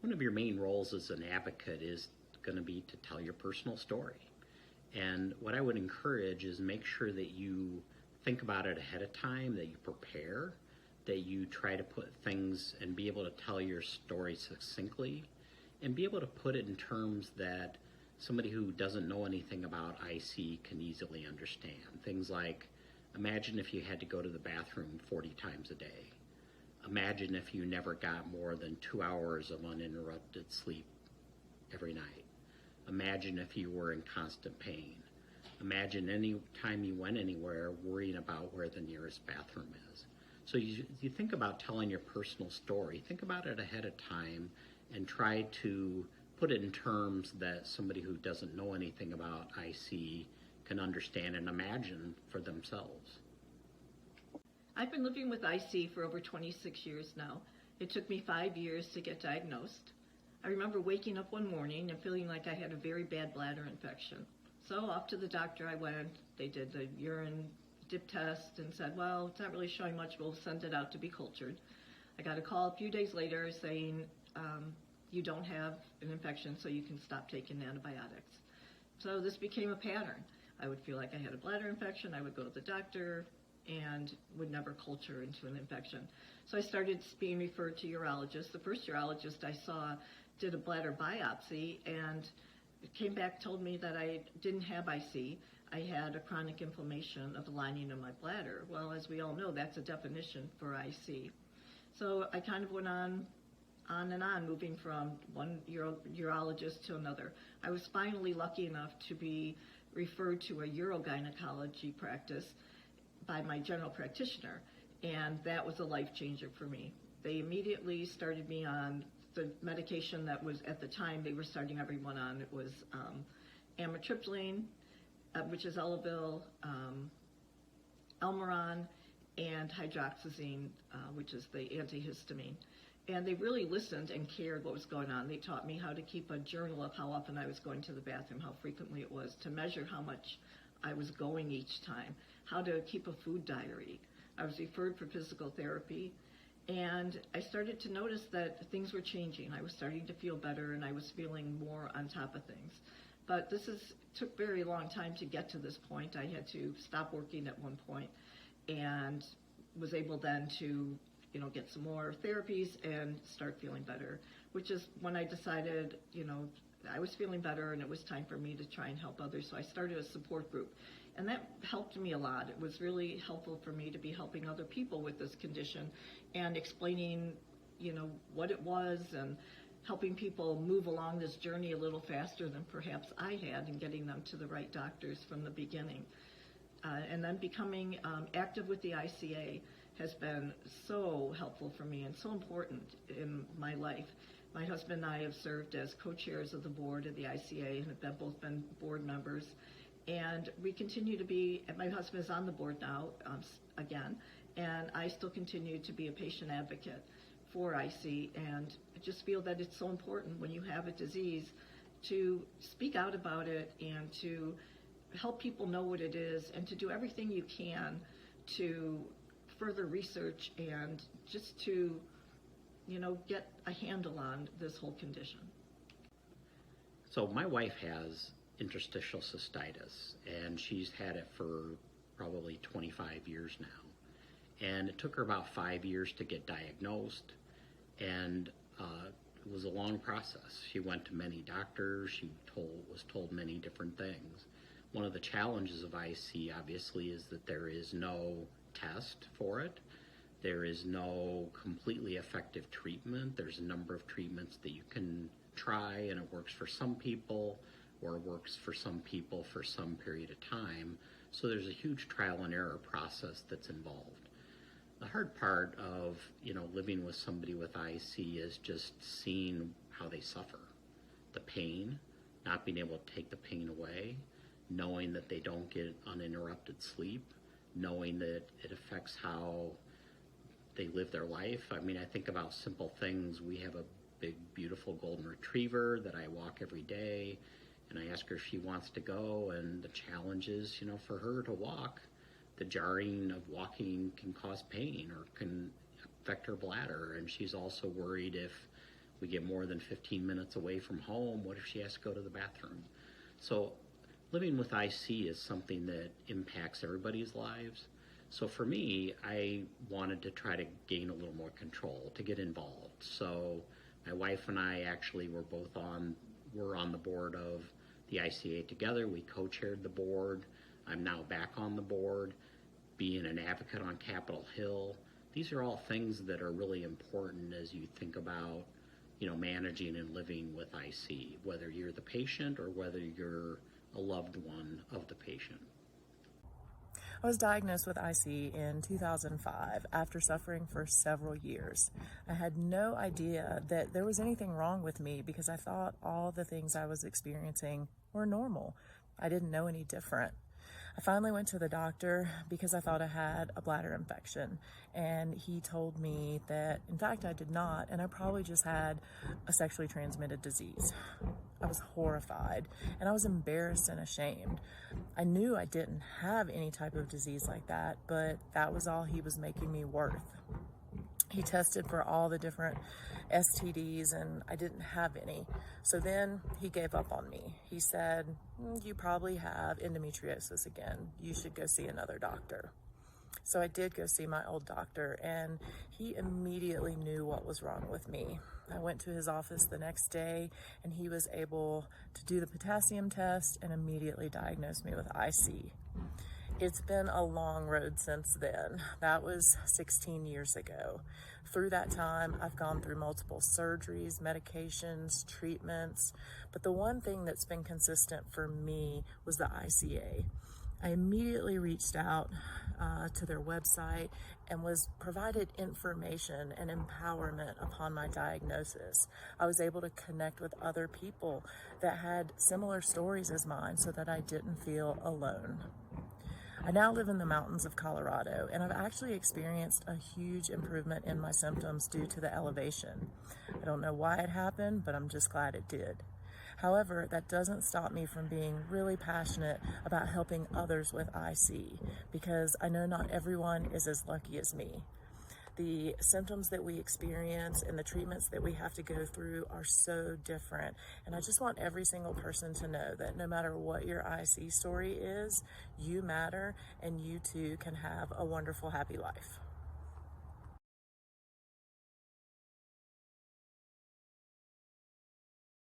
One of your main roles as an advocate is going to be to tell your personal story. And what I would encourage is make sure that you think about it ahead of time, that you prepare, that you try to put things and be able to tell your story succinctly and be able to put it in terms that somebody who doesn't know anything about IC can easily understand. Things like, imagine if you had to go to the bathroom 40 times a day. Imagine if you never got more than 2 hours of uninterrupted sleep every night. Imagine if you were in constant pain. Imagine any time you went anywhere worrying about where the nearest bathroom is. So you think about telling your personal story, think about it ahead of time and try to put it in terms that somebody who doesn't know anything about IC can understand and imagine for themselves. I've been living with IC for over 26 years now. It took me 5 years to get diagnosed. I remember waking up one morning and feeling like I had a very bad bladder infection. So off to the doctor I went. They did the urine dip test and said, well, it's not really showing much. We'll send it out to be cultured. I got a call a few days later saying, you don't have an infection, so you can stop taking antibiotics. So this became a pattern. I would feel like I had a bladder infection. I would go to the doctor and would never culture into an infection. So I started being referred to urologists. The first urologist I saw did a bladder biopsy and came back, told me that I didn't have IC. I had a chronic inflammation of the lining of my bladder. Well, as we all know, that's a definition for IC. So I kind of went on and on, moving from one urologist to another. I was finally lucky enough to be referred to a urogynecology practice by my general practitioner, and that was a life changer for me. They immediately started me on the medication that was, at the time, they were starting everyone on. It was amitriptyline, which is Elavil, Elmeron, and hydroxyzine, which is the antihistamine. And they really listened and cared what was going on. They taught me how to keep a journal of how often I was going to the bathroom, how frequently it was, to measure how much I was going each time, how to keep a food diary. I was referred for physical therapy, and I started to notice that things were changing. I was starting to feel better, and I was feeling more on top of things. But took a very long time to get to this point. I had to stop working at one point and was able then to get some more therapies and start feeling better, which is when I decided, I was feeling better and it was time for me to try and help others. So I started a support group, and that helped me a lot. It was really helpful for me to be helping other people with this condition and explaining, what it was and helping people move along this journey a little faster than perhaps I had, and getting them to the right doctors from the beginning. And then becoming active with the ICA has been so helpful for me and so important in my life. My husband and I have served as co-chairs of the board of the ICA and have both been board members. And we continue to be, and my husband is on the board now, again, and I still continue to be a patient advocate for IC, and I just feel that it's so important when you have a disease to speak out about it and to help people know what it is and to do everything you can to further research and just to, get a handle on this whole condition. So my wife has interstitial cystitis, and she's had it for probably 25 years now. And it took her about 5 years to get diagnosed, and it was a long process. She went to many doctors. She was told many different things. One of the challenges of IC, obviously, is that there is no test for it. There is no completely effective treatment. There's a number of treatments that you can try, and it works for some people, or it works for some people for some period of time. So there's a huge trial and error process that's involved. The hard part of, living with somebody with IC is just seeing how they suffer. The pain, not being able to take the pain away, knowing that they don't get uninterrupted sleep, knowing that it affects how they live their life. I mean, I think about simple things. We have a big, beautiful golden retriever that I walk every day, and I ask her if she wants to go, and the challenge is, for her to walk. The jarring of walking can cause pain or can affect her bladder, and she's also worried if We get more than 15 minutes away from home. What if she has to go to the bathroom? So living with IC is something that impacts everybody's lives. So for me, I wanted to try to gain a little more control, to get involved. So my wife and I actually were on the board of the ICA together. We co-chaired the board. I'm now back on the board, being an advocate on Capitol Hill. These are all things that are really important as you think about, managing and living with IC, whether you're the patient or whether you're a loved one of the patient. I was diagnosed with IC in 2005 after suffering for several years. I had no idea that there was anything wrong with me because I thought all the things I was experiencing were normal. I didn't know any different. I finally went to the doctor because I thought I had a bladder infection, and he told me that in fact I did not, and I probably just had a sexually transmitted disease. I was horrified, and I was embarrassed and ashamed. I knew I didn't have any type of disease like that, but that was all he was making me worth. He tested for all the different STDs, and I didn't have any. So then he gave up on me. He said, you probably have endometriosis again. You should go see another doctor. So I did go see my old doctor, and he immediately knew what was wrong with me. I went to his office the next day, and he was able to do the potassium test and immediately diagnose me with IC. It's been a long road since then. That was 16 years ago. Through that time, I've gone through multiple surgeries, medications, treatments, but the one thing that's been consistent for me was the ICA. I immediately reached out to their website and was provided information and empowerment upon my diagnosis. I was able to connect with other people that had similar stories as mine so that I didn't feel alone. I now live in the mountains of Colorado, and I've actually experienced a huge improvement in my symptoms due to the elevation. I don't know why it happened, but I'm just glad it did. However, that doesn't stop me from being really passionate about helping others with IC, because I know not everyone is as lucky as me. The symptoms that we experience and the treatments that we have to go through are so different. And I just want every single person to know that no matter what your IC story is, you matter, and you too can have a wonderful, happy life.